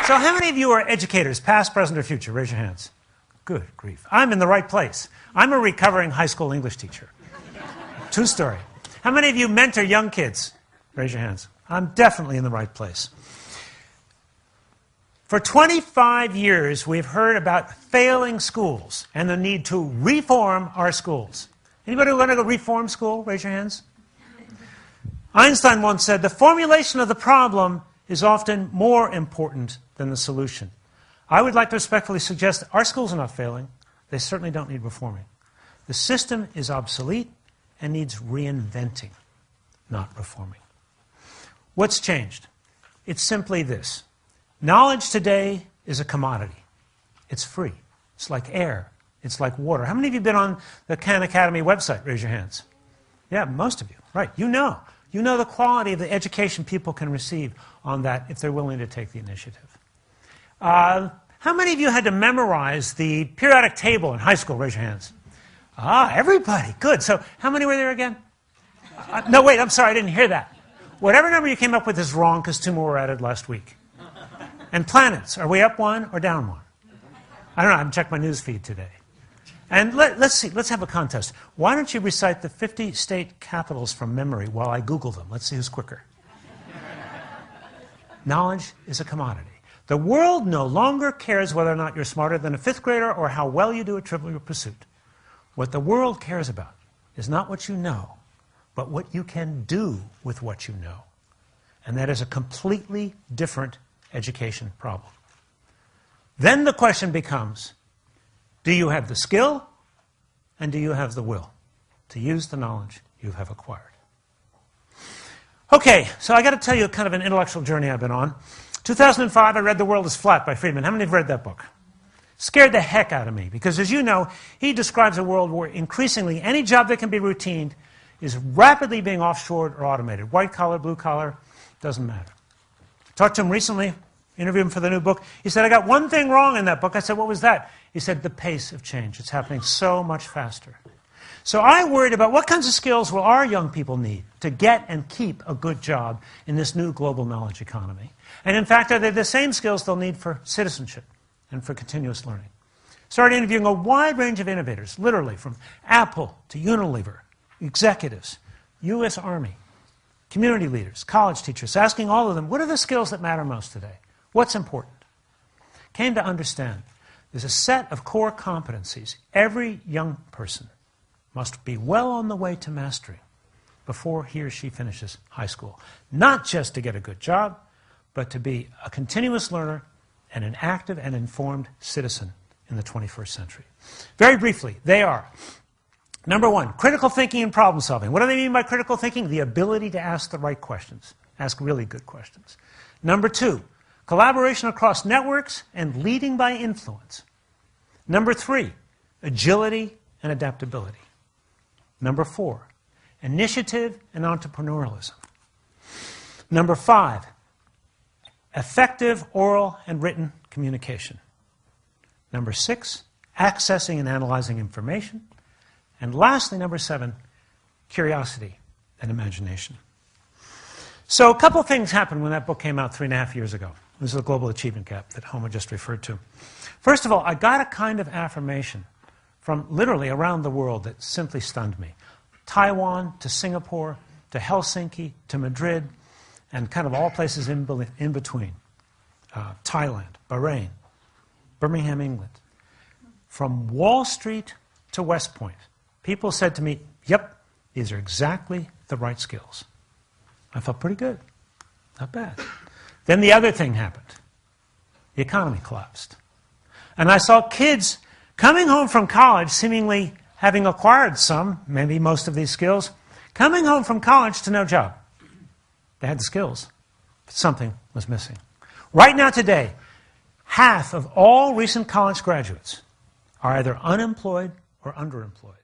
So how many of you are educators, past, present, or future? Raise your hands. Good grief. I'm in the right place. I'm a recovering high school English teacher. True story. How many of you mentor young kids? Raise your hands. I'm definitely in the right place. For 25 years, we've heard about failing schools and the need to reform our schools. Anybody want to go reform school? Raise your hands. Einstein once said, the formulation of the problem is often more important than the solution. I would like to respectfully suggest that our schools are not failing. They certainly don't need reforming. The system is obsolete and needs reinventing, not reforming. What's changed? It's simply this. Knowledge today is a commodity. It's free. It's like air. It's like water. How many of you have been on the Khan Academy website? Raise your hands. Yeah, most of you. Right. You know. You know the quality of the education people can receive on that if they're willing to take the initiative. How many of you had to memorize the periodic table in high school? Raise your hands. Ah, everybody. Good. So how many were there again? No, wait, I'm sorry, I didn't hear that. Whatever number you came up with is wrong because 2 more were added last week. And planets, are we up 1 or down 1? I don't know, I haven't checked my news feed today. And let's see, let's have a contest. Why don't you recite the 50 state capitals from memory while I Google them? Let's see who's quicker. Knowledge is a commodity. The world no longer cares whether or not you're smarter than a 5th grader or how well you do at Trivial Pursuit. What the world cares about is not what you know, but what you can do with what you know. And that is a completely different education problem. Then the question becomes, do you have the skill and do you have the will to use the knowledge you have acquired? Okay, so I got to tell you kind of an intellectual journey I've been on. 2005, I read The World is Flat by Friedman. How many have read that book? Scared the heck out of me, because as you know, he describes a world where increasingly any job that can be routine is rapidly being offshored or automated. White collar, blue collar, doesn't matter. Talked to him recently, interviewed him for the new book. He said, I got one thing wrong in that book. I said, what was that? He said, the pace of change. It's happening so much faster. So I worried about what kinds of skills will our young people need to get and keep a good job in this new global knowledge economy. And in fact, are they the same skills they'll need for citizenship and for continuous learning? Started interviewing a wide range of innovators, literally from Apple to Unilever, executives, U.S. Army, community leaders, college teachers, asking all of them, what are the skills that matter most today? What's important? Came to understand there's a set of core competencies every young person must be well on the way to mastering before he or she finishes high school. Not just to get a good job, but to be a continuous learner and an active and informed citizen in the 21st century. Very briefly, they are, number 1, critical thinking and problem solving. What do they mean by critical thinking? The ability to ask the right questions, ask really good questions. Number 2, collaboration across networks and leading by influence. Number 3, agility and adaptability. Number 4, initiative and entrepreneurialism. Number 5, effective oral and written communication. Number 6, accessing and analyzing information. And lastly, number 7, curiosity and imagination. So a couple of things happened when that book came out 3.5 years ago. This is the global achievement gap that Homer just referred to. First of all, I got a kind of affirmation from literally around the world that simply stunned me. Taiwan to Singapore to Helsinki to Madrid and kind of all places in between. Thailand, Bahrain, Birmingham, England. From Wall Street to West Point, people said to me, yep, these are exactly the right skills. I felt pretty good. Not bad. Then the other thing happened. The economy collapsed. And I saw kids coming home from college, seemingly having acquired some, maybe most of these skills, coming home from college to no job. They had the skills, but something was missing. Right now today, half of all recent college graduates are either unemployed or underemployed.